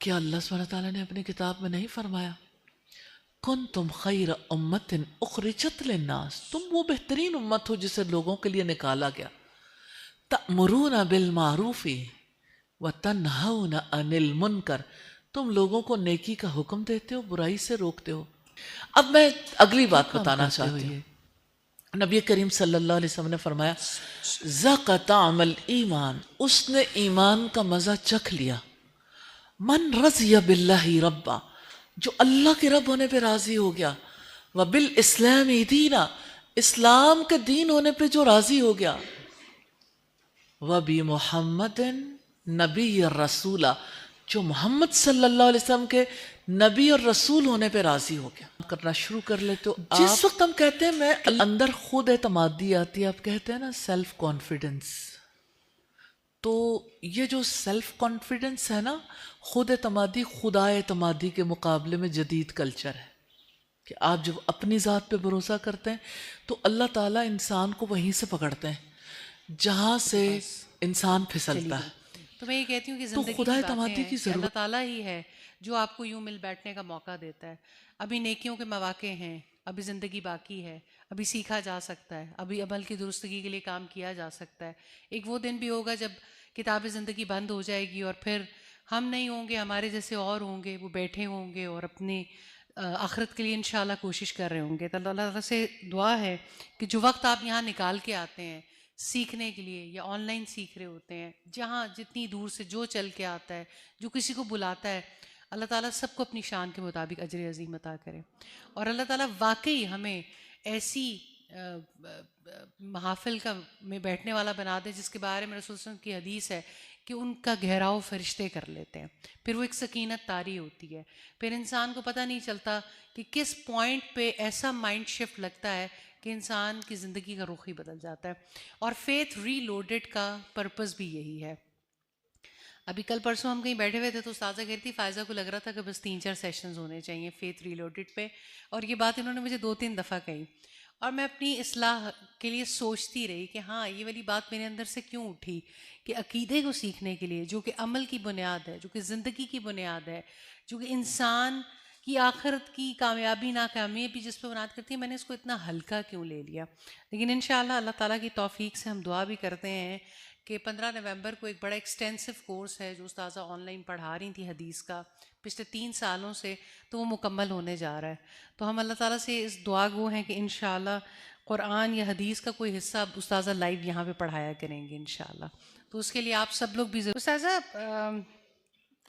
کیا اللہ سبحانہ تعالیٰ نے اپنی کتاب میں نہیں فرمایا کنتم خیر امت اخرجت للناس، تم وہ بہترین امت ہو جسے لوگوں کے لیے نکالا گیا، تأمرون بالمعروف وتنہون عن المنکر، تم لوگوں کو نیکی کا حکم دیتے ہو، برائی سے روکتے ہو۔ اب میں اگلی بات بتانا چاہتی ہوں۔ نبی کریم صلی اللہ علیہ وسلم نے فرمایا ذاق طعم الایمان، اس نے ایمان کا مزہ چکھ لیا، من رضی باللہ ربا، جو اللہ کے رب ہونے پہ راضی ہو گیا، وبالاسلام دینا، اسلام کے دین ہونے پہ جو راضی ہو گیا، وبمحمد نبی رسولہ، جو محمد صلی اللہ علیہ وسلم کے نبی اور رسول ہونے پہ راضی ہو گیا۔ کرنا شروع کر لیتے ہو جس وقت ہم کہتے ہیں میں اندر خود اعتمادی آتی ہے، آپ کہتے ہیں نا سیلف کانفیڈنس، تو یہ جو سیلف کانفیڈنس ہے نا، خود اعتمادی خدا اعتمادی کے مقابلے میں جدید کلچر ہے کہ آپ جب اپنی ذات پہ بھروسہ کرتے ہیں تو اللہ تعالیٰ انسان کو وہیں سے پکڑتے ہیں جہاں سے انسان پھسلتا ہے۔ تو میں یہ کہتی ہوں کہ تو زندگی خدا کی اعتمادی باتیں ہیں کی کہ اللہ ضرورت تعالیٰ ہی ہے جو آپ کو یوں مل بیٹھنے کا موقع دیتا ہے۔ ابھی نیکیوں کے مواقع ہیں، ابھی زندگی باقی ہے، ابھی سیکھا جا سکتا ہے، ابھی عمل کی درستگی کے لیے کام کیا جا سکتا ہے۔ ایک وہ دن بھی ہوگا جب کتاب زندگی بند ہو جائے گی اور پھر ہم نہیں ہوں گے، ہمارے جیسے اور ہوں گے، وہ بیٹھے ہوں گے اور اپنے آخرت کے لیے انشاءاللہ کوشش کر رہے ہوں گے۔ تو اللہ تعالیٰ سے دعا ہے کہ جو وقت آپ یہاں نکال کے آتے ہیں سیکھنے کے لیے یا آن لائن سیکھ رہے ہوتے ہیں، جہاں جتنی دور سے جو چل کے آتا ہے، جو کسی کو بلاتا ہے، اللہ تعالیٰ سب کو اپنی شان کے مطابق اجر عظیم عطا کرے، اور اللہ تعالیٰ واقعی ہمیں ایسی محافل کا میں بیٹھنے والا بنا دے جس کے بارے میں رسول صلی اللہ علیہ وسلم کی حدیث ہے کہ ان کا گہراؤ فرشتے کر لیتے ہیں، پھر وہ ایک سکینت طاری ہوتی ہے، پھر انسان کو پتہ نہیں چلتا کہ کس پوائنٹ پہ ایسا مائنڈ شفٹ لگتا ہے کہ انسان کی زندگی کا رخ ہی بدل جاتا ہے۔ اور فیتھ ری لوڈڈ کا پرپز بھی یہی ہے۔ ابھی کل پرسوں ہم کہیں بیٹھے ہوئے تھے تو استاذہ کہتی تھی فائزہ کو لگ رہا تھا کہ بس 3-4 سیشنز ہونے چاہیے فیتھ ری لوڈڈ پہ، اور یہ بات انہوں نے مجھے 2-3 دفعہ کہی، اور میں اپنی اصلاح کے لیے سوچتی رہی کہ ہاں یہ والی بات میرے اندر سے کیوں اٹھی کہ عقیدے کو سیکھنے کے لیے، جو کہ عمل کی بنیاد ہے، جو کہ زندگی کی بنیاد ہے، جو کہ انسان کی آخرت کی کامیابی ناکامیابی جس پہ بنیاد کرتی ہے، میں نے اس کو اتنا ہلکا کیوں لے لیا۔ لیکن انشاءاللہ اللہ تعالیٰ کی توفیق سے ہم دعا بھی کرتے ہیں کہ 15 نومبر کو ایک بڑا ایکسٹینسو کورس ہے جو استاذہ آن لائن پڑھا رہی تھی حدیث کا پچھلے 3 سالوں سے، تو وہ مکمل ہونے جا رہا ہے۔ تو ہم اللہ تعالیٰ سے اس دعا گو ہیں کہ انشاءاللہ قرآن یا حدیث کا کوئی حصہ استاذہ لائیو یہاں پہ پڑھایا کریں گے انشاءاللہ، تو اس کے لیے آپ سب لوگ بھی استاذہ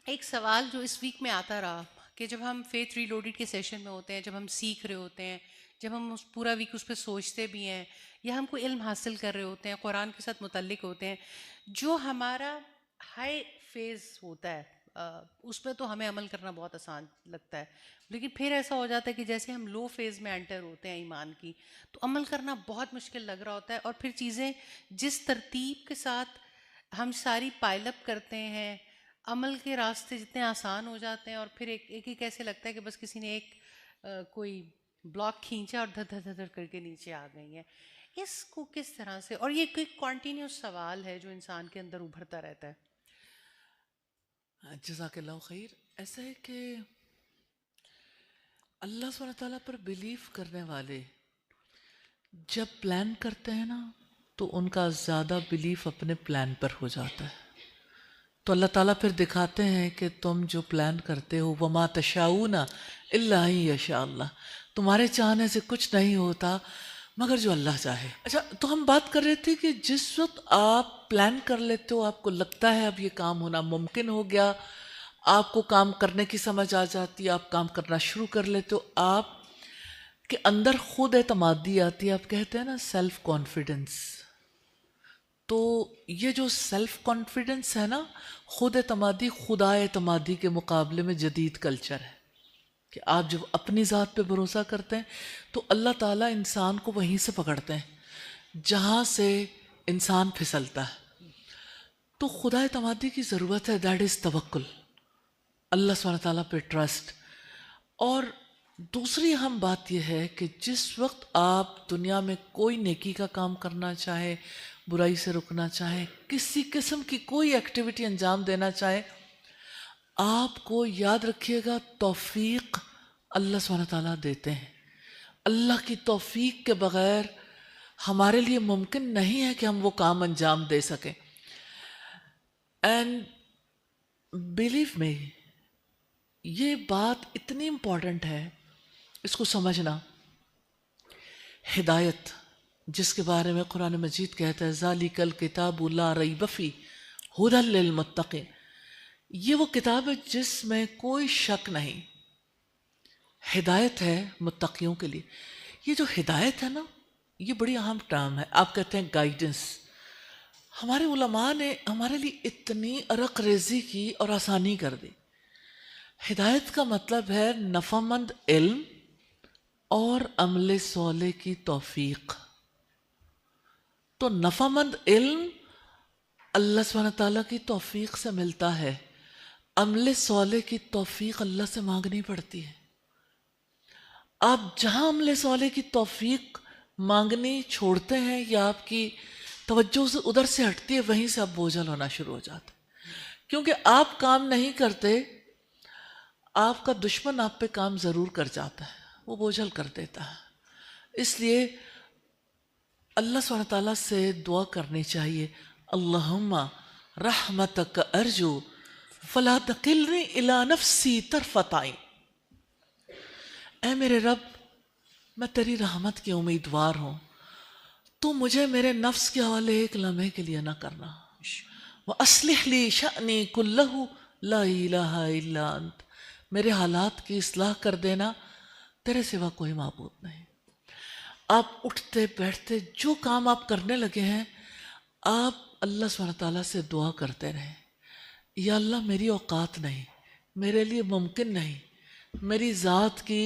ایک سوال جو اس ویک میں آتا رہا کہ جب ہم فیتھ ری لوڈڈ کے سیشن میں ہوتے ہیں، جب ہم سیکھ رہے ہوتے ہیں، جب ہم اس پورا ویک اس پہ سوچتے بھی ہیں یا ہم کوئی علم حاصل کر رہے ہوتے ہیں، قرآن کے ساتھ متعلق ہوتے ہیں، جو ہمارا ہائی فیز ہوتا ہے اس پہ تو ہمیں عمل کرنا بہت آسان لگتا ہے، لیکن پھر ایسا ہو جاتا ہے کہ جیسے ہم لو فیز میں انٹر ہوتے ہیں ایمان کی، تو عمل کرنا بہت مشکل لگ رہا ہوتا ہے، اور پھر چیزیں جس ترتیب کے ساتھ ہم ساری پائل اپ کرتے ہیں، عمل کے راستے جتنے آسان ہو جاتے ہیں، اور پھر ایک ایسے لگتا ہے کہ بس کسی نے ایک کوئی بلاک کھینچا اور دھر دھر دھر دھر کر کے نیچے آ گئی ہیں، اس کو کس طرح سے، اور یہ ایک کنٹینیوس سوال ہے جو انسان کے اندر ابھرتا رہتا ہے۔ جزاک اللہ خیر۔ ایسا ہے کہ اللہ سبحانہ تعالیٰ پر بلیف کرنے والے جب پلان کرتے ہیں نا تو ان کا زیادہ بلیف اپنے پلان پر ہو جاتا ہے، تو اللہ تعالیٰ پھر دکھاتے ہیں کہ تم جو پلان کرتے ہو وما تشاؤون الا ان یشاء اللہ، تمہارے چاہنے سے کچھ نہیں ہوتا مگر جو اللہ چاہے۔ اچھا، تو ہم بات کر رہے تھے کہ جس وقت آپ پلان کر لیتے ہو، آپ کو لگتا ہے اب یہ کام ہونا ممکن ہو گیا، آپ کو کام کرنے کی سمجھ آ جاتی ہے، آپ کام کرنا شروع کر لیتے ہو، آپ کے اندر خود اعتمادی آتی ہے، آپ کہتے ہیں نا سیلف کانفیڈنس، تو یہ جو سیلف کانفیڈنس ہے نا، خود اعتمادی خدا اعتمادی کے مقابلے میں جدید کلچر ہے کہ آپ جب اپنی ذات پہ بھروسہ کرتے ہیں تو اللہ تعالیٰ انسان کو وہیں سے پکڑتے ہیں جہاں سے انسان پھسلتا ہے۔ تو خدا اعتمادی کی ضرورت ہے، دیٹ از توکل، اللہ سبحانہ تعالیٰ پہ ٹرسٹ۔ اور دوسری اہم بات یہ ہے کہ جس وقت آپ دنیا میں کوئی نیکی کا کام کرنا چاہے، برائی سے رکنا چاہے، کسی قسم کی کوئی ایکٹیویٹی انجام دینا چاہے، آپ کو یاد رکھیے گا توفیق اللہ سبحانہ تعالیٰ دیتے ہیں. اللہ کی توفیق کے بغیر ہمارے لیے ممکن نہیں ہے کہ ہم وہ کام انجام دے سکیں. اینڈ بلیو می، یہ بات اتنی امپورٹنٹ ہے اس کو سمجھنا. ہدایت جس کے بارے میں قرآن مجید کہتا ہے ذالک الکتاب لا ریب فیہ ھدی للمتقین، یہ وہ کتاب ہے جس میں کوئی شک نہیں، ہدایت ہے متقیوں کے لیے. یہ جو ہدایت ہے نا، یہ بڑی اہم ٹرم ہے. آپ کہتے ہیں گائیڈنس. ہمارے علماء نے ہمارے لیے اتنی عرق ریزی کی اور آسانی کر دی. ہدایت کا مطلب ہے نفع مند علم اور عمل صالح کی توفیق. تو نفع مند علم اللہ سبحانہ تعالیٰ کی توفیق سے ملتا ہے، عمل صالح کی توفیق اللہ سے مانگنی پڑتی ہے. آپ جہاں عمل صالح کی توفیق مانگنی چھوڑتے ہیں یا آپ کی توجہ سے ادھر سے ہٹتی ہے، وہیں سے آپ بوجھل ہونا شروع ہو جاتے ہیں. کیونکہ آپ کام نہیں کرتے، آپ کا دشمن آپ پہ کام ضرور کر جاتا ہے، وہ بوجھل کر دیتا ہے. اس لیے اللہ سبحانہ تعالیٰ سے دعا کرنی چاہیے، اللہم رحمتک ارجو فلا تکلنی الی نفسی طرفۃ عین. اے میرے رب، میں تیری رحمت کی امیدوار ہوں، تو مجھے میرے نفس کے حوالے ایک لمحے کے لیے نہ کرنا. وَأَصْلِحْ لِي شَأْنِي كُلَّهُ لَا إِلَٰهَ إِلَّا أَنْتَ، میرے حالات کی اصلاح کر دینا، تیرے سوا کوئی معبود نہیں. آپ اٹھتے بیٹھتے جو کام آپ کرنے لگے ہیں، آپ اللہ سبحانہ تعالیٰ سے دعا کرتے رہیں، یا اللہ میری اوقات نہیں، میرے لیے ممکن نہیں، میری ذات کی،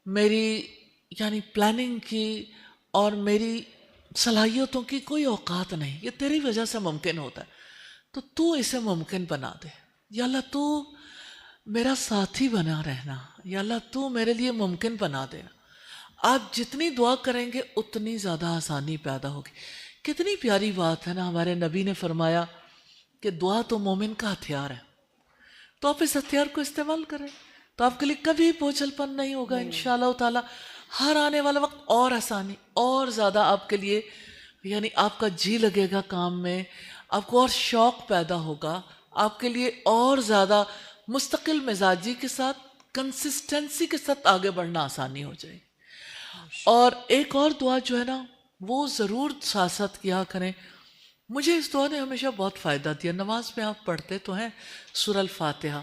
میری یعنی پلاننگ کی اور میری صلاحیتوں کی کوئی اوقات نہیں، یہ تیری وجہ سے ممکن ہوتا ہے، تو تو اسے ممکن بنا دے. یا اللہ تو میرا ساتھی بنا رہنا، یا اللہ تو میرے لیے ممکن بنا دینا. آپ جتنی دعا کریں گے اتنی زیادہ آسانی پیدا ہوگی. کتنی پیاری بات ہے نا، ہمارے نبی نے فرمایا کہ دعا تو مومن کا ہتھیار ہے، تو آپ اس ہتھیار کو استعمال کریں تو آپ کے لیے کبھی بوجھل پن نہیں ہوگا. انشاءاللہ تعالی ہر آنے والا وقت اور آسانی، اور زیادہ آپ کے لیے، یعنی آپ کا جی لگے گا کام میں، آپ کو اور شوق پیدا ہوگا، آپ کے لیے اور زیادہ مستقل مزاجی کے ساتھ، کنسسٹنسی کے ساتھ آگے بڑھنا آسانی ہو جائے. اور ایک اور دعا جو ہے نا، وہ ضرور ساتھ ساتھ کیا کریں. مجھے اس دعا نے ہمیشہ بہت فائدہ دیا. نماز میں آپ پڑھتے تو ہیں سورہ الفاتحہ،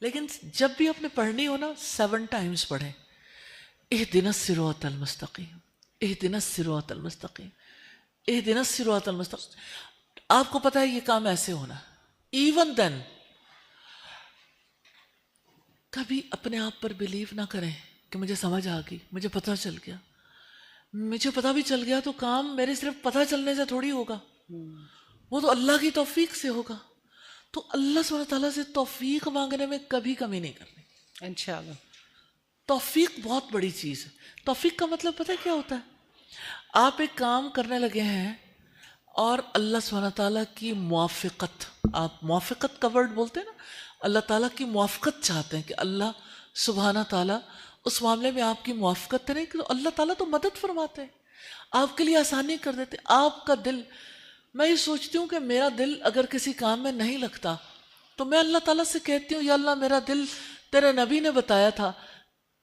لیکن جب بھی آپ نے پڑھنی ہو نا 7 ٹائمز پڑھیں، اہدنا الصراط المستقیم، اہدنا الصراط المستقیم، اہدنا الصراط المستقیم. آپ کو پتہ ہے یہ کام ایسے ہونا ہے. ایون دین کبھی اپنے آپ پر بلیو نہ کریں کہ مجھے سمجھ آ گئی، مجھے پتہ چل گیا. مجھے پتہ بھی چل گیا تو کام میرے صرف پتہ چلنے سے تھوڑی ہوگا، وہ تو اللہ کی توفیق سے ہوگا. تو اللہ سبحانہ تعالیٰ سے توفیق مانگنے میں کبھی کمی نہیں کرنی انشاءاللہ. توفیق بہت بڑی چیز ہے. توفیق کا مطلب پتہ کیا ہوتا ہے؟ آپ ایک کام کرنے لگے ہیں اور اللہ سبحانہ تعالیٰ کی موافقت، آپ موافقت کا ورڈ بولتے ہیں نا، اللہ تعالیٰ کی موافقت چاہتے ہیں کہ اللہ سبحانہ تعالیٰ اس معاملے میں آپ کی موافقت کریں، کہ اللہ تعالیٰ تو مدد فرماتے ہیں، آپ کے لیے آسانی کر دیتے. آپ کا دل، میں یہ سوچتی ہوں کہ میرا دل اگر کسی کام میں نہیں لگتا تو میں اللہ تعالیٰ سے کہتی ہوں یا اللہ میرا دل تیرے نبی نے بتایا تھا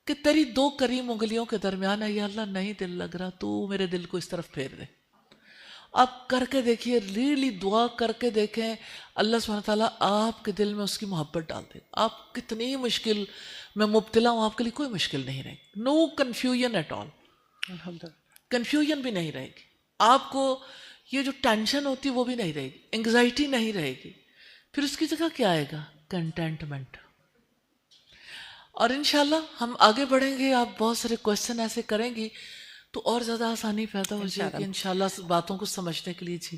کہ تیری 2 کریم انگلیوں کے درمیان ہے، یا اللہ نہیں دل لگ رہا، تو میرے دل کو اس طرف پھیر دے. آپ کر کے دیکھیے، ریئلی دعا کر کے دیکھیں، اللہ سبحانہ تعالیٰ آپ کے دل میں اس کی محبت ڈال دے. آپ کتنی مشکل میں مبتلا ہوں، آپ کے لیے کوئی مشکل نہیں رہے گی. No confusion at all, confusion بھی نہیں رہے گی. آپ کو یہ جو ٹینشن ہوتی ہے وہ بھی نہیں رہے گی، انگزائٹی نہیں رہے گی. پھر اس کی جگہ کیا آئے گا؟ کنٹینٹمنٹ. اور انشاءاللہ ہم آگے بڑھیں گے، آپ بہت سارے کوشچن ایسے کریں گی تو اور زیادہ آسانی پیدا ہو جائے گی انشاءاللہ باتوں کو سمجھنے کے لیے. جی،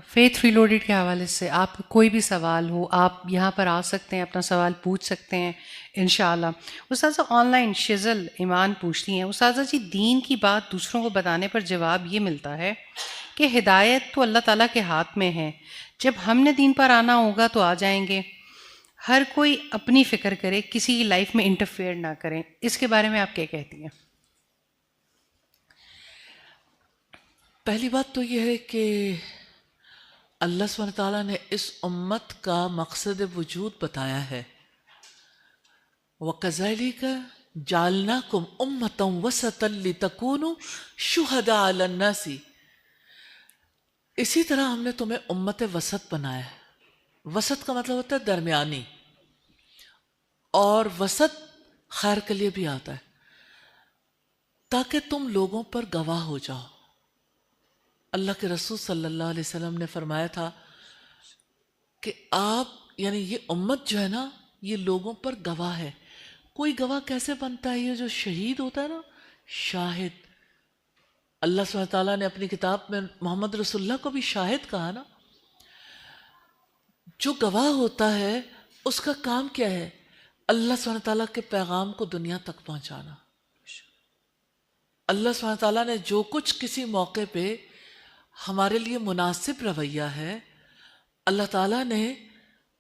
فیتھ ریلوڈیڈ کے حوالے سے آپ کو کوئی بھی سوال ہو، آپ یہاں پر آ سکتے ہیں، اپنا سوال پوچھ سکتے ہیں انشاءاللہ. استاذہ آن لائن شزل ایمان پوچھتی ہیں، استاذہ جی دین کی بات دوسروں کو بتانے پر جواب یہ ملتا ہے کہ ہدایت تو اللہ تعالیٰ کے ہاتھ میں ہے، جب ہم نے دین پر آنا ہوگا تو آ جائیں گے، ہر کوئی اپنی فکر کرے, کسی کی لائف میں انٹرفیئر نہ کریں, اس کے بارے میں آپ کیا کہتی ہیں؟ پہلی بات تو یہ ہے کہ اللہ سبحانہ تعالیٰ نے اس امت کا مقصد وجود بتایا ہے. وَكَذَلِكَ جَعَلْنَاكُمْ أُمَّةً وَسَطًا لِتَكُونُوا شُهَدَاءَ عَلَى النَّاسِ. اسی طرح ہم نے تمہیں امت وسط بنایا ہے. وسط کا مطلب ہوتا ہے درمیانی, اور وسط خیر کے لیے بھی آتا ہے, تاکہ تم لوگوں پر گواہ ہو جاؤ. اللہ کے رسول صلی اللہ علیہ وسلم نے فرمایا تھا کہ آپ یعنی یہ امت جو ہے نا, یہ لوگوں پر گواہ ہے. کوئی گواہ کیسے بنتا ہے؟ یہ جو شہید ہوتا ہے نا, شاہد. اللہ سبحانہ تعالیٰ نے اپنی کتاب میں محمد رسول اللہ کو بھی شاہد کہا نا. جو گواہ ہوتا ہے اس کا کام کیا ہے؟ اللہ سبحانہ تعالیٰ کے پیغام کو دنیا تک پہنچانا. اللہ سبحانہ تعالیٰ نے جو کچھ کسی موقع پہ ہمارے لیے مناسب رویہ ہے, اللہ تعالیٰ نے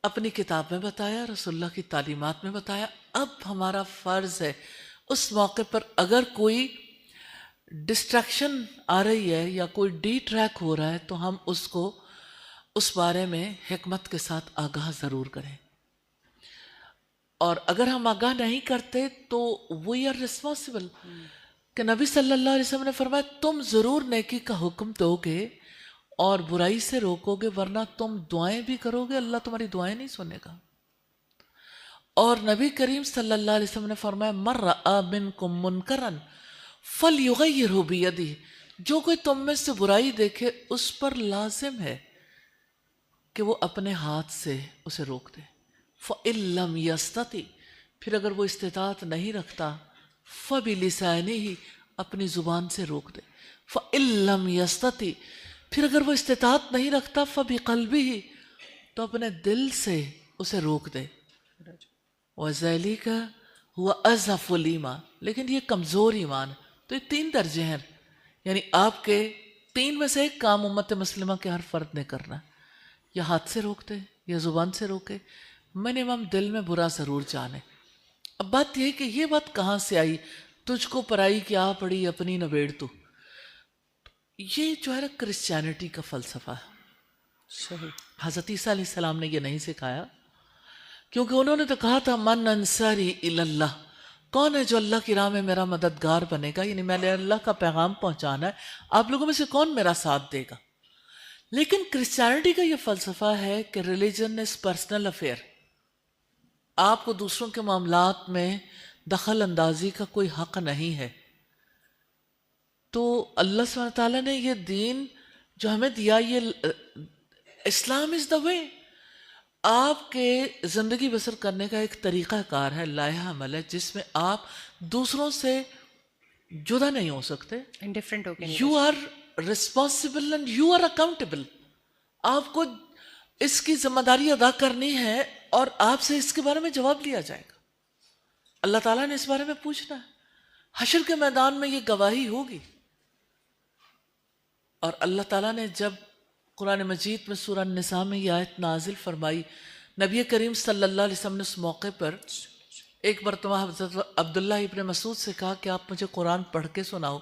اپنی کتاب میں بتایا, رسول اللہ کی تعلیمات میں بتایا. اب ہمارا فرض ہے اس موقع پر اگر کوئی ڈسٹریکشن آ رہی ہے یا کوئی ڈی ٹریک ہو رہا ہے تو ہم اس کو اس بارے میں حکمت کے ساتھ آگاہ ضرور کریں. اور اگر ہم آگاہ نہیں کرتے تو وی آر ریسپانسبل. کہ نبی صلی اللہ علیہ وسلم نے فرمایا تم ضرور نیکی کا حکم دو گے اور برائی سے روکو گے, ورنہ تم دعائیں بھی کرو گے, اللہ تمہاری دعائیں نہیں سنے گا. اور نبی کریم صلی اللہ علیہ وسلم نے فرمایا من رأى منکم منکرا فلیغیرہ بیدہ. جو کوئی تم میں سے برائی دیکھے اس پر لازم ہے کہ وہ اپنے ہاتھ سے اسے روک دے. فَإِن لَمْ يَسْتَطِعْ, پھر اگر وہ استطاعت نہیں رکھتا, فَبِلِسَانِهِ, اپنی زبان سے روک دے. فَإِن لَمْ يَسْتَطِعْ, پھر اگر وہ استطاعت نہیں رکھتا, فَبِقَلْبِهِ, تو اپنے دل سے اسے روک دے. وَذَلِكَ هُوَ أَضْعَفُ الْإِيمَانِ, لیکن یہ کمزور ایمان. تو یہ 3 درجے ہیں, یعنی آپ کے 3 میں سے ایک کام امت مسلمہ کے ہر فرد نے کرنا ہے. یا ہاتھ سے روک دے یا زبان سے روکے, منیمم دل میں برا ضرور جانے. اب بات یہ ہے کہ یہ بات کہاں سے آئی, تجھ کو پرائی کیا پڑی اپنی نبیڑ تو. یہ جو ہے نا کرسچینٹی کا فلسفہ ہے. صحیح. حضرت عیسیٰ علیہ السلام نے یہ نہیں سکھایا, کیونکہ انہوں نے تو کہا تھا من انصاری الی اللہ, کون ہے جو اللہ کی راہ میں میرا مددگار بنے گا, یعنی میں نے اللہ کا پیغام پہنچانا ہے, آپ لوگوں میں سے کون میرا ساتھ دے گا. لیکن کرسچینٹی کا یہ فلسفہ ہے کہ ریلیجن از پرسنل افیئر, آپ کو دوسروں کے معاملات میں دخل اندازی کا کوئی حق نہیں ہے. تو اللہ سبحانہ تعالیٰ نے یہ دین جو ہمیں دیا, یہ اسلام از دا وے. آپ کے زندگی بسر کرنے کا ایک طریقہ کار ہے, لائحہ عمل ہے, جس میں آپ دوسروں سے جدا نہیں ہو سکتے. انڈیفرنٹ ہو کے نہیں you are responsible and you are accountable. آپ کو اس کی ذمہ داری ادا کرنی ہے اور آپ سے اس کے بارے میں جواب لیا جائے گا. اللہ تعالیٰ نے اس بارے میں پوچھنا ہے. حشر کے میدان میں یہ گواہی ہوگی. اور اللہ تعالیٰ نے جب قرآن مجید میں سورہ النساء میں یہ آیت نازل فرمائی, نبی کریم صلی اللہ علیہ وسلم نے اس موقع پر ایک مرتبہ حضرت عبداللہ ابن مسعود سے کہا کہ آپ مجھے قرآن پڑھ کے سناؤ.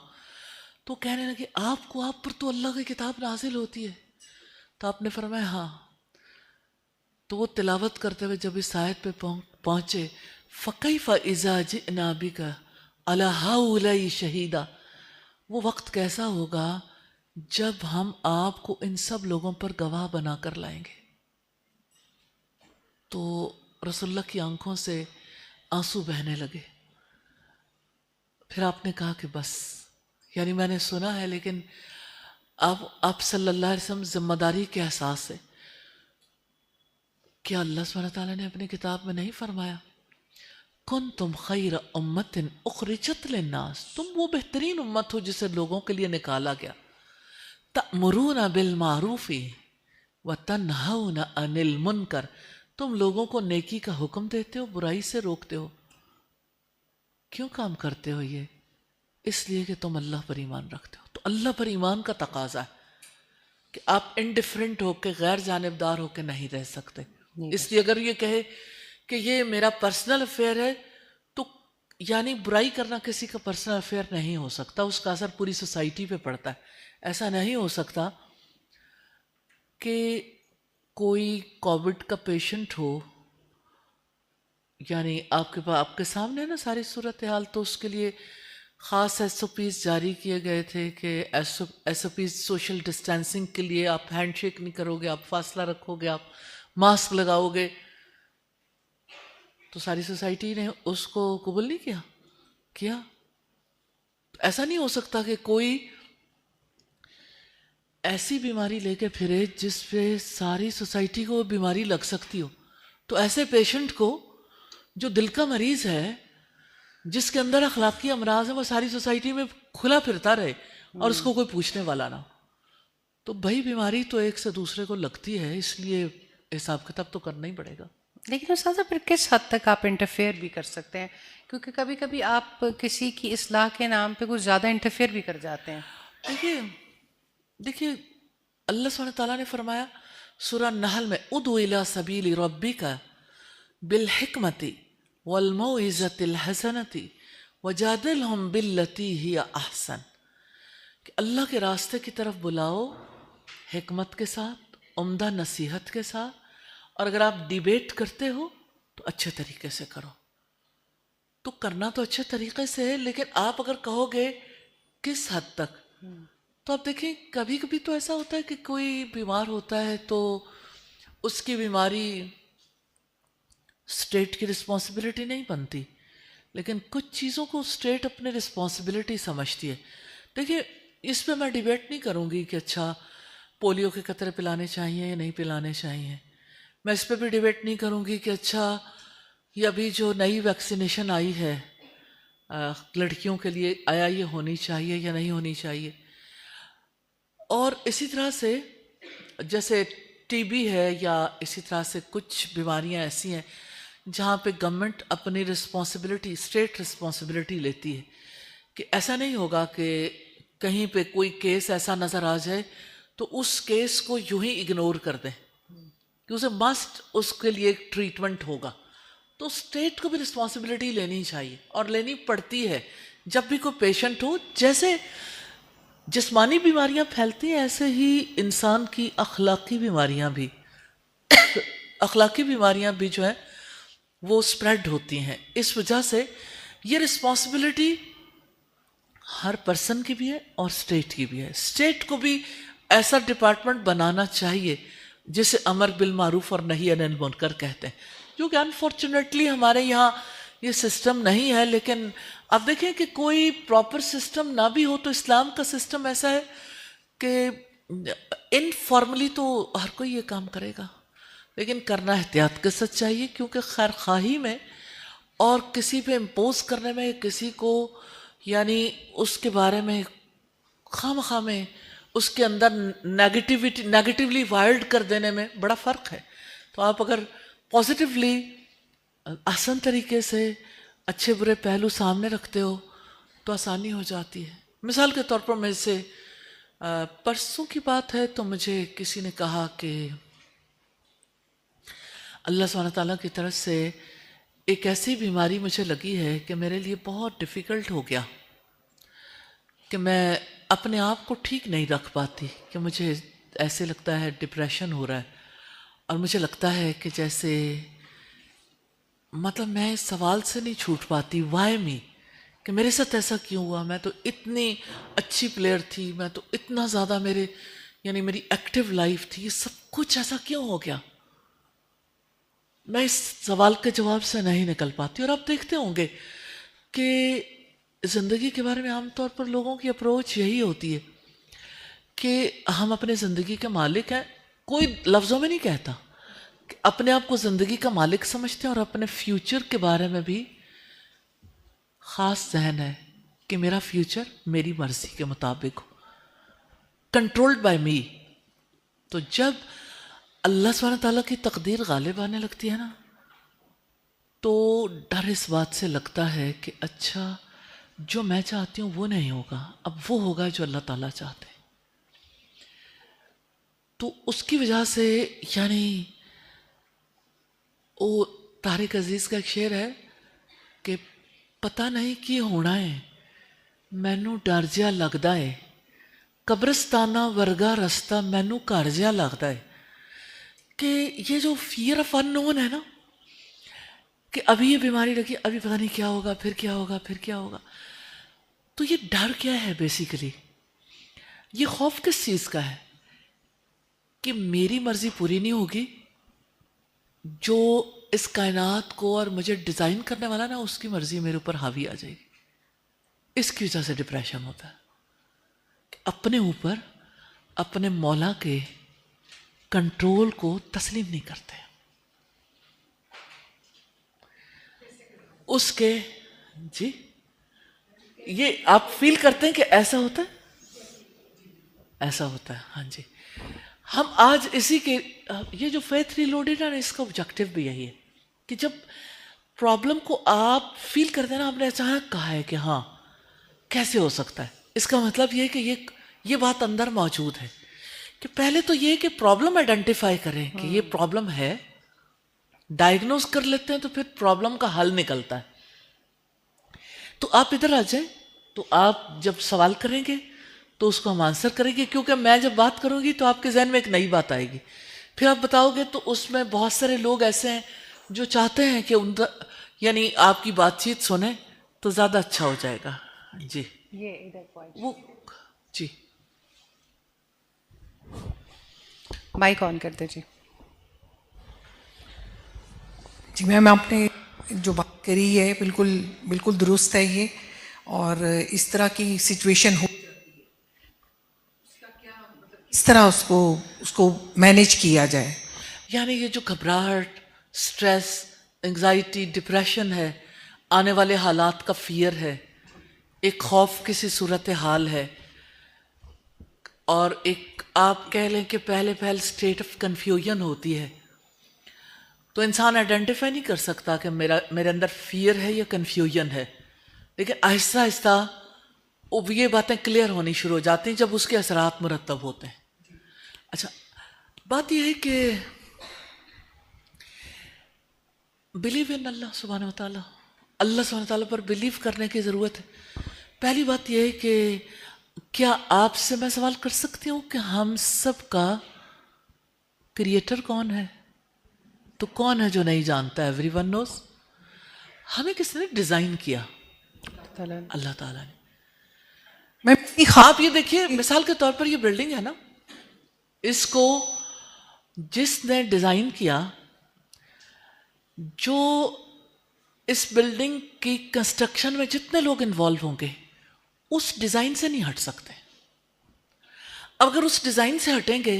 تو کہنے لگے آپ پر تو اللہ کی کتاب نازل ہوتی ہے. تو آپ نے فرمایا ہاں. تو وہ تلاوت کرتے ہوئے جب اس آیت پہ پہنچے, فَكَيْفَ إِذَا جِئْنَا بِكَ عَلَى هَؤُلَاءِ شَهِيدًا, وہ وقت کیسا ہوگا جب ہم آپ کو ان سب لوگوں پر گواہ بنا کر لائیں گے. تو رسول اللہ کی آنکھوں سے آنسو بہنے لگے. پھر آپ نے کہا کہ بس, یعنی میں نے سنا ہے لیکن آپ صلی اللہ علیہ وسلم ذمہ داری کے احساس سے, کیا اللہ سبحانہ تعالیٰ نے اپنی کتاب میں نہیں فرمایا کنتم خیر امت اخرجت للناس, تم وہ بہترین امت ہو جسے لوگوں کے لیے نکالا گیا. تأمرون بالمعروف وتنہون عن المنکر, تم لوگوں کو نیکی کا حکم دیتے ہو, برائی سے روکتے ہو. کیوں کام کرتے ہو یہ؟ اس لیے کہ تم اللہ پر ایمان رکھتے ہو. تو اللہ پر ایمان کا تقاضا ہے کہ آپ انڈیفرنٹ ہو کے, غیر جانبدار ہو کے نہیں رہ سکتے. اس لیے اگر یہ کہے کہ یہ میرا پرسنل افیئر ہے، تو یعنی برائی کرنا کسی کا پرسنل افیئر نہیں ہو سکتا، اس کا اثر پوری سوسائٹی پہ پڑتا ہے. ایسا نہیں ہو سکتا کہ کوئی کووڈ کا پیشنٹ ہو، یعنی آپ کے سامنے ہے نا ساری صورتحال، تو اس کے لیے خاص ایس او پیز جاری کیے گئے تھے کہ S O Ps social distancing کے لیے آپ ہینڈ شیک نہیں کرو گے، آپ فاصلہ رکھو گے، آپ ماسک لگاؤ گے. تو ساری سوسائٹی نے اس کو قبول نہیں کیا. ایسا نہیں ہو سکتا کہ کوئی ایسی بیماری لے کے پھرے جس پہ ساری سوسائٹی کو بیماری لگ سکتی ہو. تو ایسے پیشنٹ کو جو دل کا مریض ہے، جس کے اندر اخلاقی امراض ہیں، وہ ساری سوسائٹی میں کھلا پھرتا رہے اور اس کو کوئی پوچھنے والا نہ ہو. تو بھائی بیماری تو ایک سے دوسرے کو لگتی ہے، اس لیے حساب کتاب تو کرنا ہی پڑے گا. لیکن استاذہ پھر کس حد تک آپ انٹرفیئر بھی کر سکتے ہیں؟ کیونکہ کبھی کبھی آپ کسی کی اصلاح کے نام پہ کچھ زیادہ انٹرفیئر بھی کر جاتے ہیں. دیکھیے اللہ سبحانہ تعالیٰ نے فرمایا سورہ نحل میں ادعو الی سبیل ربک بالحکمت والموعظۃ الحسنۃ وجادلہم باللتی ہی احسن، کہ اللہ کے راستے کی طرف بلاؤ حکمت کے ساتھ، عمدہ نصیحت کے ساتھ، اور اگر آپ ڈیبیٹ کرتے ہو تو اچھے طریقے سے کرو. تو کرنا تو اچھے طریقے سے ہے، لیکن آپ اگر کہو گے کس حد تک، تو آپ دیکھیں کبھی کبھی تو ایسا ہوتا ہے کہ کوئی بیمار ہوتا ہے تو اس کی بیماری اسٹیٹ کی رسپانسبلٹی نہیں بنتی، لیکن کچھ چیزوں کو اسٹیٹ اپنے رسپانسبلٹی سمجھتی ہے. دیکھیے اس پہ میں ڈیبیٹ نہیں کروں گی کہ اچھا پولیو کے قطرے پلانے چاہیے یا نہیں پلانے چاہیے. میں اس پہ بھی ڈیبیٹ نہیں کروں گی کہ اچھا یہ ابھی جو نئی ویکسینیشن آئی ہے لڑکیوں کے لیے، آیا یہ ہونی چاہیے یا نہیں ہونی چاہیے. اور اسی طرح سے جیسے ٹی بی ہے، یا اسی طرح سے کچھ بیماریاں ایسی ہیں جہاں پہ گورنمنٹ اپنی رسپانسبلٹی، اسٹیٹ رسپانسبلٹی لیتی ہے، کہ ایسا نہیں ہوگا کہ کہیں پہ کوئی کیس ایسا نظر آ جائے تو اس کیس کو یوں ہی اگنور کر دیں، کہ اسے مسٹ اس کے لیے ایک ٹریٹمنٹ ہوگا. تو اسٹیٹ کو بھی رسپانسبلٹی لینی چاہیے اور لینی پڑتی ہے. جب بھی کوئی پیشنٹ ہو، جیسے جسمانی بیماریاں پھیلتی ہیں ایسے ہی انسان کی اخلاقی بیماریاں بھی جو ہیں وہ سپریڈ ہوتی ہیں. اس وجہ سے یہ رسپانسبلٹی ہر پرسن کی بھی ہے اور اسٹیٹ کی بھی ہے. اسٹیٹ کو بھی ایسا ڈپارٹمنٹ بنانا چاہیے جسے امر بالمعروف اور نہی عن المنکر کہتے ہیں، جو کہ انفارچونیٹلی ہمارے یہاں یہ سسٹم نہیں ہے. لیکن اب دیکھیں کہ کوئی پراپر سسٹم نہ بھی ہو تو اسلام کا سسٹم ایسا ہے کہ انفارملی تو ہر کوئی یہ کام کرے گا، لیکن کرنا احتیاط کے ساتھ چاہیے، کیونکہ خیر خواہی میں اور کسی پہ امپوز کرنے میں، کسی کو یعنی اس کے بارے میں خواہ میں اس کے اندر نیگیٹیولی وائلڈ کر دینے میں بڑا فرق ہے. تو آپ اگر پازیٹیولی آسان طریقے سے اچھے برے پہلو سامنے رکھتے ہو تو آسانی ہو جاتی ہے. مثال کے طور پر میں سے پرسوں کی بات ہے تو مجھے کسی نے کہا کہ اللہ سبحانہ تعالیٰ کی طرف سے ایک ایسی بیماری مجھے لگی ہے کہ میرے لیے بہت ڈیفیکلٹ ہو گیا کہ میں اپنے آپ کو ٹھیک نہیں رکھ پاتی، کہ مجھے ایسے لگتا ہے ڈپریشن ہو رہا ہے، اور مجھے لگتا ہے کہ جیسے مطلب میں اس سوال سے نہیں چھوٹ پاتی، وائی می، کہ میرے ساتھ ایسا کیوں ہوا؟ میں تو اتنی اچھی پلیئر تھی، میں تو اتنا زیادہ یعنی میری ایکٹیو لائف تھی، یہ سب کچھ ایسا کیوں ہو گیا؟ میں اس سوال کے جواب سے نہیں نکل پاتی. اور آپ دیکھتے ہوں گے کہ زندگی کے بارے میں عام طور پر لوگوں کی اپروچ یہی ہوتی ہے کہ ہم اپنے زندگی کے مالک ہیں. کوئی لفظوں میں نہیں کہتا، اپنے آپ کو زندگی کا مالک سمجھتے ہیں، اور اپنے فیوچر کے بارے میں بھی خاص ذہن ہے کہ میرا فیوچر میری مرضی کے مطابق ہو، کنٹرولڈ بائی می. تو جب اللہ سبحانہ تعالیٰ کی تقدیر غالب آنے لگتی ہے نا، تو ڈر اس بات سے لگتا ہے کہ اچھا جو میں چاہتی ہوں وہ نہیں ہوگا، اب وہ ہوگا جو اللہ تعالیٰ چاہتے ہیں. تو اس کی وجہ سے یعنی وہ طارق عزیز کا ایک شعر ہے کہ پتہ نہیں کی ہونا ہے مینوں ڈر جہا لگدا ہے قبرستانہ ورگا رستہ مینوں گھر جہا لگدا ہے. کہ یہ جو فیئر آف ان نون ہے نا کہ ابھی یہ بیماری لگی ابھی پتہ نہیں کیا ہوگا پھر کیا ہوگا پھر کیا ہوگا. تو یہ ڈر کیا ہے بیسیکلی؟ یہ خوف کس چیز کا ہے؟ کہ میری مرضی پوری نہیں ہوگی، جو اس کائنات کو اور مجھے ڈیزائن کرنے والا نا اس کی مرضی میرے اوپر حاوی آ جائے گی. اس کی وجہ سے ڈپریشن ہوتا ہے کہ اپنے اوپر اپنے مولا کے کنٹرول کو تسلیم نہیں کرتے. اس کے جی یہ آپ فیل کرتے ہیں کہ ایسا ہوتا ہے، ایسا ہوتا ہے. ہاں جی، ہم آج اسی کے یہ جو فیتھ ریلوڈڈ ہے نا اس کا آبجیکٹو بھی یہی ہے کہ جب پرابلم کو آپ فیل کرتے ہیں نا، آپ نے اچانک کہا ہے کہ ہاں کیسے ہو سکتا ہے، اس کا مطلب یہ ہے کہ یہ بات اندر موجود ہے. کہ پہلے تو یہ کہ پرابلم آئیڈینٹیفائی کریں کہ یہ پرابلم ہے، ڈائگنوز کر لیتے ہیں تو پھر پرابلم کا حل نکلتا ہے. تو آپ ادھر آ جائیں، تو آپ جب سوال کریں گے تو اس کو ہم آنسر کریں گے، کیونکہ میں جب بات کروں گی تو آپ کے ذہن میں ایک نئی بات آئے گی، پھر آپ بتاؤ گے تو اس میں بہت سارے لوگ ایسے ہیں جو چاہتے ہیں کہ یعنی آپ کی بات چیت سنیں تو زیادہ اچھا ہو جائے گا. جی یہ ادھر پوائنٹ وہ جی مائک آن کرتے جی. جی میم، آپ نے جو بات کری ہے بالکل بالکل درست ہے یہ، اور اس طرح کی سچویشن ہو اس طرح اس کو مینیج کیا جائے. یعنی یہ جو گھبراہٹ، سٹریس، انگزائٹی، ڈپریشن ہے، آنے والے حالات کا فیئر ہے، ایک خوف کسی صورتحال ہے، اور ایک آپ کہہ لیں کہ پہلے اسٹیٹ آف کنفیوژن ہوتی ہے. تو انسان آئیڈینٹیفائی نہیں کر سکتا کہ میرے اندر فیئر ہے یا کنفیوژن ہے، لیکن آہستہ آہستہ یہ باتیں کلیئر ہونی شروع ہو جاتی ہیں جب اس کے اثرات مرتب ہوتے ہیں. اچھا، بات یہ ہے کہ بلیو ان اللہ سبحانہ و تعالیٰ، اللہ سبحانہ و تعالیٰ پر بلیو کرنے کی ضرورت ہے. پہلی بات یہ ہے کہ کیا آپ سے میں سوال کر سکتی ہوں کہ ہم سب کا کریٹر کون ہے؟ تو کون ہے جو نہیں جانتا؟ Every one knows. ہمیں کس نے ڈیزائن کیا؟ اللہ تعالیٰ نے. میں آپ یہ دیکھیے مثال کے طور پر یہ بلڈنگ ہے نا، اس کو جس نے ڈیزائن کیا، جو اس بلڈنگ کی کنسٹرکشن میں جتنے لوگ انوالو ہوں گے اس ڈیزائن سے نہیں ہٹ سکتے. اگر اس ڈیزائن سے ہٹیں گے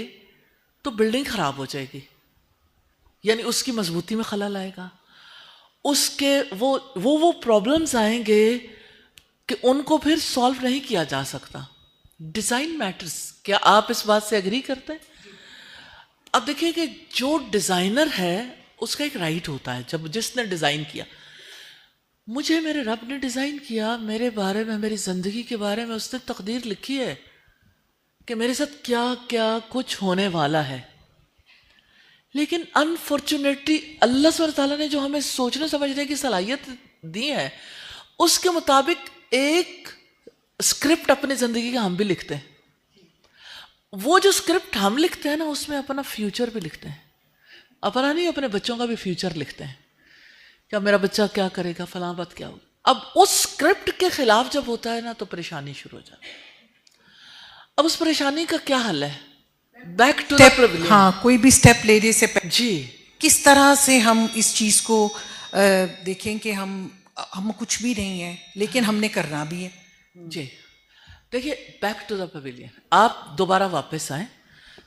تو بلڈنگ خراب ہو جائے گی، یعنی اس کی مضبوطی میں خلل آئے گا، اس کے وہ پرابلمز آئیں گے کہ ان کو پھر سالو نہیں کیا جا سکتا. Design matters. کیا آپ اس بات سے اگری کرتے ہیں؟ اب دیکھیے کہ جو ڈیزائنر ہے اس کا ایک رائٹ ہوتا ہے، جس نے ڈیزائن کیا، مجھے میرے رب نے ڈیزائن کیا، میرے بارے میں، میری زندگی کے بارے میں اس نے تقدیر لکھی ہے کہ میرے ساتھ کیا کیا کچھ ہونے والا ہے. لیکن انفارچونیٹلی اللہ سبحانہ تعالیٰ نے جو ہمیں سوچنے سمجھنے کی صلاحیت دی ہے اس کے مطابق ایک اسکرپٹ اپنی زندگی کا ہم بھی لکھتے ہیں. وہ جو اسکرپٹ ہم لکھتے ہیں نا اس میں اپنا فیوچر بھی لکھتے ہیں، اپنا نہیں اپنے بچوں کا بھی فیوچر لکھتے ہیں. کیا میرا بچہ کیا کرے گا، فلاں بات کیا ہوگا. اب اس اسکرپٹ کے خلاف جب ہوتا ہے نا تو پریشانی شروع ہو جاتی ہے. اب اس پریشانی کا کیا حل ہے؟ Back to the pavilion. ہاں، کوئی بھی سٹیپ لینے سے پہلے جی کس طرح سے ہم اس چیز کو دیکھیں کہ ہم کچھ بھی نہیں ہیں لیکن ہم نے کرنا بھی ہے. جی دیکھیے، بیک ٹو دا پویلین. آپ دوبارہ واپس آئیں.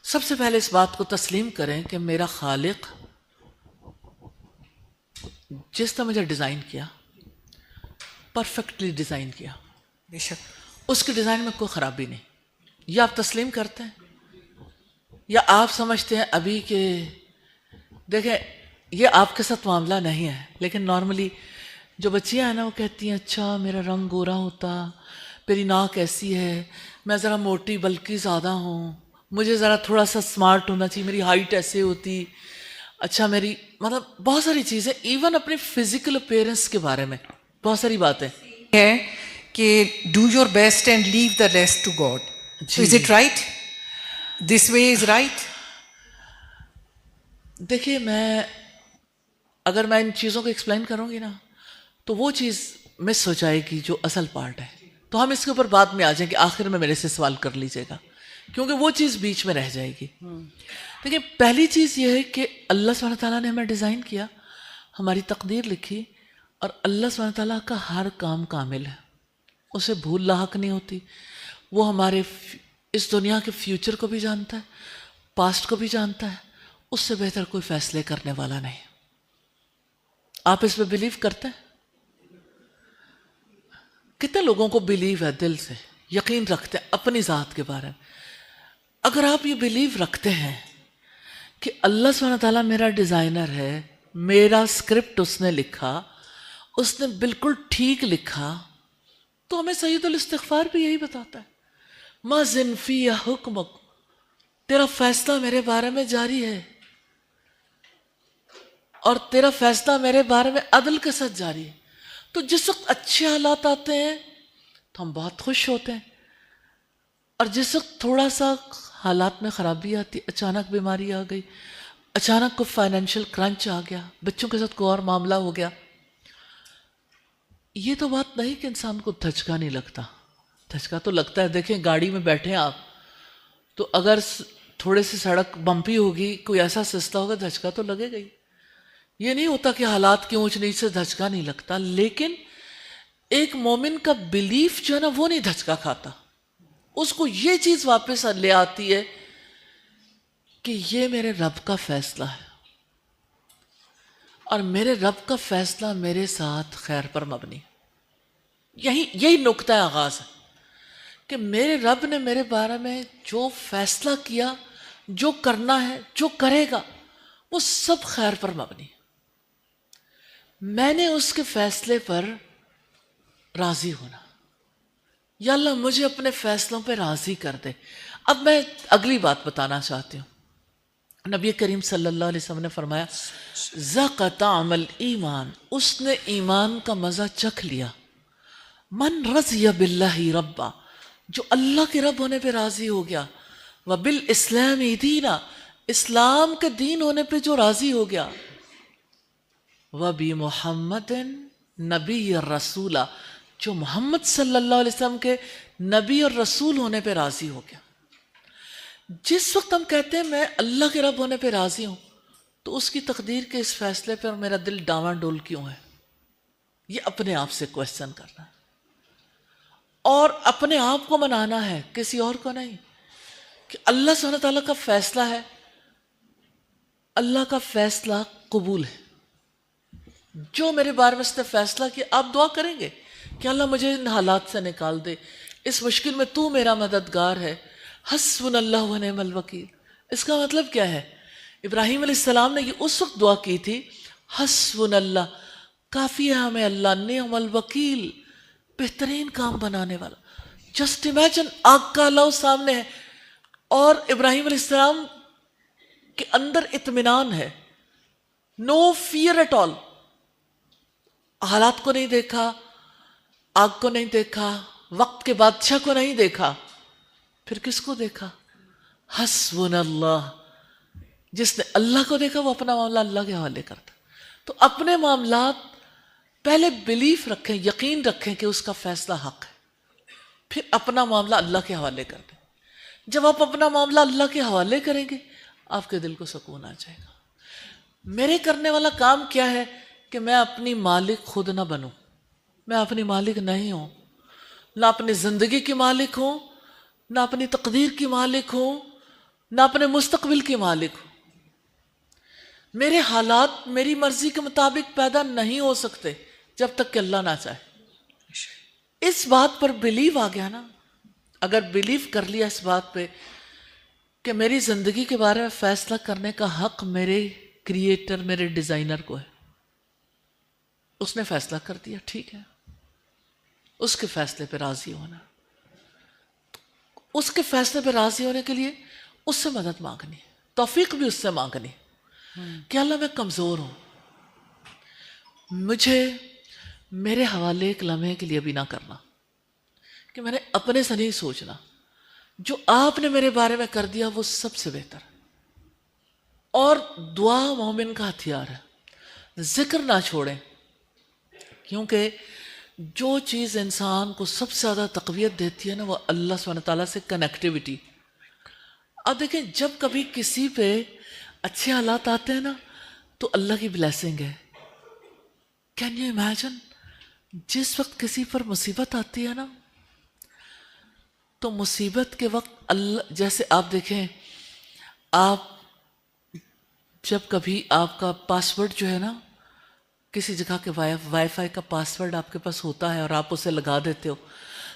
سب سے پہلے اس بات کو تسلیم کریں کہ میرا خالق جس نے مجھے ڈیزائن کیا پرفیکٹلی ڈیزائن کیا، بے شک اس کے ڈیزائن میں کوئی خرابی نہیں. یہ آپ تسلیم کرتے ہیں یا آپ سمجھتے ہیں ابھی کہ دیکھیں یہ آپ کے ساتھ معاملہ نہیں ہے، لیکن نارملی جو بچیاں ہیں نا وہ کہتی ہیں اچھا میرا رنگ گورا ہوتا، میری ناک ایسی ہے، میں ذرا موٹی بلکہ زیادہ ہوں، مجھے ذرا تھوڑا سا سمارٹ ہونا چاہیے، میری ہائٹ ایسے ہوتی، اچھا میری مطلب بہت ساری چیزیں، ایون اپنی فزیکل اپیرنس کے بارے میں بہت ساری باتیں ہے کہ do your best and leave the rest to God. So is it right? This way is right? دیکھیے اگر میں ان چیزوں کو ایکسپلین کروں گی نا تو وہ چیز مس ہو جائے گی جو اصل پارٹ ہے. تو ہم اس کے اوپر بعد میں آ جائیں گے، آخر میں میرے سے سوال کر لیجیے گا کیونکہ وہ چیز بیچ میں رہ جائے گی. دیکھیے پہلی چیز یہ ہے کہ اللہ سبحانہ تعالیٰ نے ہمیں ڈیزائن کیا، ہماری تقدیر لکھی، اور اللہ سبحانہ تعالیٰ کا ہر کام کامل ہے، اسے بھول لاحق نہیں ہوتی. وہ ہمارے اس دنیا کے فیوچر کو بھی جانتا ہے، پاسٹ کو بھی جانتا ہے، اس سے بہتر کوئی فیصلے کرنے والا نہیں. آپ اس پہ بلیو کرتے ہیں؟ کتنے لوگوں کو بلیو ہے، دل سے یقین رکھتے ہیں اپنی ذات کے بارے میں؟ اگر آپ یہ بلیو رکھتے ہیں کہ اللہ سبحانہ تعالیٰ میرا ڈیزائنر ہے، میرا اسکرپٹ اس نے لکھا، اس نے بالکل ٹھیک لکھا، تو ہمیں سید الاستغفار بھی یہی بتاتا ہے، ما زنفی یا حکمک، تیرا فیصلہ میرے بارے میں جاری ہے اور تیرا فیصلہ میرے بارے میں عدل کے ساتھ جاری ہے. تو جس وقت اچھے حالات آتے ہیں تو ہم بہت خوش ہوتے ہیں، اور جس وقت تھوڑا سا حالات میں خرابی آتی، اچانک بیماری آ گئی، اچانک کوئی فائنینشیل کرنچ آ گیا، بچوں کے ساتھ کوئی اور معاملہ ہو گیا، یہ تو بات نہیں کہ انسان کو دھچکا نہیں لگتا. دھچکا تو لگتا ہے. دیکھیں گاڑی میں بیٹھے آپ تو اگر تھوڑے سے سڑک بمپی ہوگی، کوئی ایسا سستا ہوگا، دھچکا تو لگے گا ہی. یہ نہیں ہوتا کہ حالات کی اونچ نیچ سے دھچکا نہیں لگتا، لیکن ایک مومن کا بلیف جو ہے نا وہ نہیں دھچکا کھاتا. اس کو یہ چیز واپس لے آتی ہے کہ یہ میرے رب کا فیصلہ ہے، اور میرے رب کا فیصلہ میرے ساتھ خیر پر مبنی. یہی نقطہ آغاز ہے کہ میرے رب نے میرے بارے میں جو فیصلہ کیا، جو کرنا ہے، جو کرے گا، وہ سب خیر پر مبنی. میں نے اس کے فیصلے پر راضی ہونا. یا اللہ مجھے اپنے فیصلوں پہ راضی کر دے. اب میں اگلی بات بتانا چاہتی ہوں. نبی کریم صلی اللہ علیہ وسلم نے فرمایا ذاق طعم الایمان، اس نے ایمان کا مزہ چکھ لیا. من رضی باللہ ربا، جو اللہ کے رب ہونے پہ راضی ہو گیا، وبالاسلام دینا، اسلام کے دین ہونے پہ جو راضی ہو گیا، وبمحمد نبی رسولہ، جو محمد صلی اللہ علیہ وسلم کے نبی اور رسول ہونے پہ راضی ہو گیا. جس وقت ہم کہتے ہیں میں اللہ کے رب ہونے پہ راضی ہوں، تو اس کی تقدیر کے اس فیصلے پر میرا دل ڈاواں ڈول کیوں ہے؟ یہ اپنے آپ سے کوشچن کرنا ہے، اور اپنے آپ کو منانا ہے، کسی اور کو نہیں. کہ اللہ سبحانہ تعالیٰ کا فیصلہ ہے، اللہ کا فیصلہ قبول ہے. جو میرے بارے میں اس نے فیصلہ کیا، آپ دعا کریں گے کہ اللہ مجھے ان حالات سے نکال دے، اس مشکل میں تو میرا مددگار ہے، حسبنا اللہ و نعم الوکیل. اس کا مطلب کیا ہے؟ ابراہیم علیہ السلام نے یہ اس وقت دعا کی تھی، حسبنا اللہ، کافی ہے ہمیں اللہ، نعم الوکیل، بہترین کام بنانے والا. جسٹ امیجن آگ کا لو سامنے ہے اور ابراہیم علیہ السلام کے اندر اطمینان ہے، نو فیئر ایٹ آل. حالات کو نہیں دیکھا، آگ کو نہیں دیکھا، وقت کے بادشاہ کو نہیں دیکھا، پھر کس کو دیکھا؟ حسبنا اللہ. جس نے اللہ کو دیکھا وہ اپنا معاملہ اللہ کے حوالے کرتا. تو اپنے معاملات پہلے بلیف رکھیں، یقین رکھیں کہ اس کا فیصلہ حق ہے، پھر اپنا معاملہ اللہ کے حوالے کر دیں. جب آپ اپنا معاملہ اللہ کے حوالے کریں گے، آپ کے دل کو سکون آ جائے گا. میرے کرنے والا کام کیا ہے کہ میں اپنی مالک خود نہ بنوں. میں اپنی مالک نہیں ہوں، نہ اپنی زندگی کی مالک ہوں، نہ اپنی تقدیر کی مالک ہوں، نہ اپنے مستقبل کی مالک ہوں. میرے حالات میری مرضی کے مطابق پیدا نہیں ہو سکتے جب تک کہ اللہ نہ چاہے. اس بات پر بلیو آ گیا نا، اگر بلیو کر لیا اس بات پہ کہ میری زندگی کے بارے میں فیصلہ کرنے کا حق میرے کریٹر، میرے ڈیزائنر کو ہے، اس نے فیصلہ کر دیا، ٹھیک ہے، اس کے فیصلے پہ راضی ہونا. اس کے فیصلے پہ راضی ہونے کے لیے اس سے مدد مانگنی، توفیق بھی اس سے مانگنی. کہ اللہ میں کمزور ہوں، مجھے میرے حوالے ایک لمحے کے لیے بھی نہ کرنا، کہ میں نے اپنے سے نہیں سوچنا، جو آپ نے میرے بارے میں کر دیا وہ سب سے بہتر ہے۔ اور دعا مومن کا ہتھیار ہے، ذکر نہ چھوڑیں، کیونکہ جو چیز انسان کو سب سے زیادہ تقویت دیتی ہے نا وہ اللہ سبحانہ تعالیٰ سے کنیکٹیوٹی۔ اب دیکھیں جب کبھی کسی پہ اچھے حالات آتے ہیں نا تو اللہ کی بلیسنگ ہے۔ کین یو امیجن جس وقت کسی پر مصیبت آتی ہے نا تو مصیبت کے وقت اللہ، جیسے آپ دیکھیں آپ جب کبھی آپ کا پاسورڈ جو ہے نا کسی جگہ کے وائی فائی کا پاسورڈ آپ کے پاس ہوتا ہے اور آپ اسے لگا دیتے ہو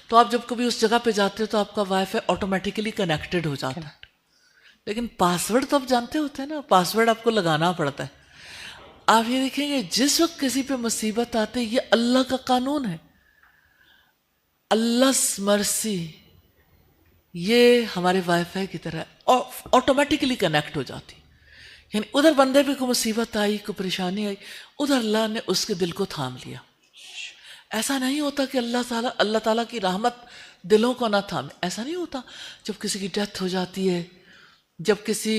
تو آپ جب کبھی اس جگہ پہ جاتے ہو تو آپ کا وائی فائی آٹومیٹیکلی کنیکٹڈ ہو جاتا ہے، لیکن پاسورڈ تو آپ جانتے ہوتے ہیں نا، پاسورڈ آپ کو لگانا پڑتا ہے۔ آپ یہ دیکھیں گے جس وقت کسی پہ مصیبت آتے یہ اللہ کا قانون ہے، Allah's mercy، یہ ہمارے وائی فائی کی طرح آٹومیٹیکلی کنیکٹ ہو جاتی، یعنی ادھر بندے پہ کوئی مصیبت آئی، کوئی پریشانی آئی، ادھر اللہ نے اس کے دل کو تھام لیا۔ ایسا نہیں ہوتا کہ اللہ تعالیٰ کی رحمت دلوں کو نہ تھامے، ایسا نہیں ہوتا۔ جب کسی کی ڈیتھ ہو جاتی ہے، جب کسی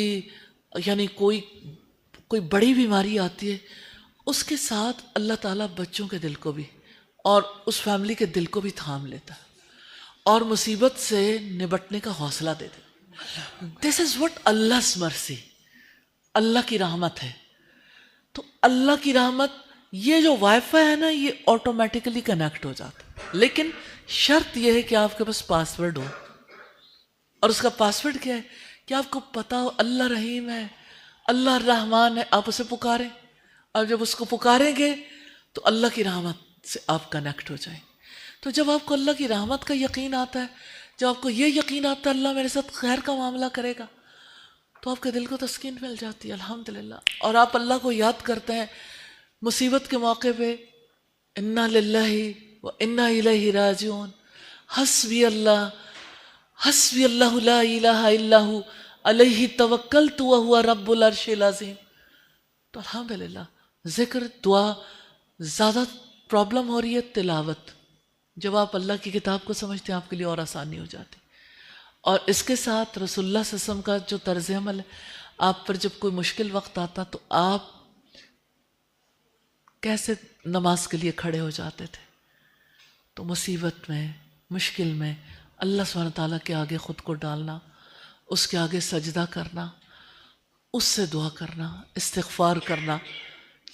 یعنی کوئی بڑی بیماری آتی ہے، اس کے ساتھ اللہ تعالیٰ بچوں کے دل کو بھی اور اس فیملی کے دل کو بھی تھام لیتا ہے اور مصیبت سے نبٹنے کا حوصلہ دے دیتا۔ دس از واٹ Allah's mercy، اللہ کی رحمت ہے۔ تو اللہ کی رحمت، یہ جو وائی فائی ہے نا یہ آٹومیٹیکلی کنیکٹ ہو جاتا ہے، لیکن شرط یہ ہے کہ آپ کے پاس پاسورڈ ہو، اور اس کا پاسورڈ کیا ہے کہ آپ کو پتا ہو اللہ رحیم ہے، اللہ الرحمن ہے، آپ اسے پکاریں، اور جب اس کو پکاریں گے تو اللہ کی رحمت سے آپ کنیکٹ ہو جائیں۔ تو جب آپ کو اللہ کی رحمت کا یقین آتا ہے، جب آپ کو یہ یقین آتا ہے اللہ میرے ساتھ خیر کا معاملہ کرے گا، تو آپ کے دل کو تسکین مل جاتی ہے الحمدللہ، اور آپ اللہ کو یاد کرتے ہیں مصیبت کے موقع پہ، انا للہ و انا الیہ راجعون، حسبی اللہ لا الہ الا ہو علیہ توکلت وہو رب العرش العظیم۔ تو الحمدللہ ذکر، دعا، زیادہ پرابلم ہو رہی ہے تلاوت، جب آپ اللہ کی کتاب کو سمجھتے ہیں آپ کے لیے اور آسانی ہو جاتی۔ اور اس کے ساتھ رسول اللہ صلی اللہ علیہ وسلم کا جو طرز عمل ہے، آپ پر جب کوئی مشکل وقت آتا تو آپ کیسے نماز کے لیے کھڑے ہو جاتے تھے۔ تو مصیبت میں، مشکل میں اللہ سبحانہ تعالیٰ کے آگے خود کو ڈالنا، اس کے آگے سجدہ کرنا، اس سے دعا کرنا، استغفار کرنا،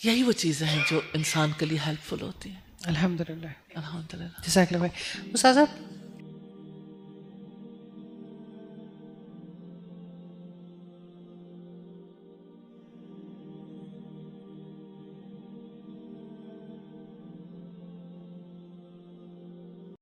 یہی وہ چیزیں ہیں جو انسان کے لیے ہیلپ فل ہوتی ہیں۔ الحمدللہ، الحمدللہ۔ جزاک اللہ خیر۔ استاذ صاحب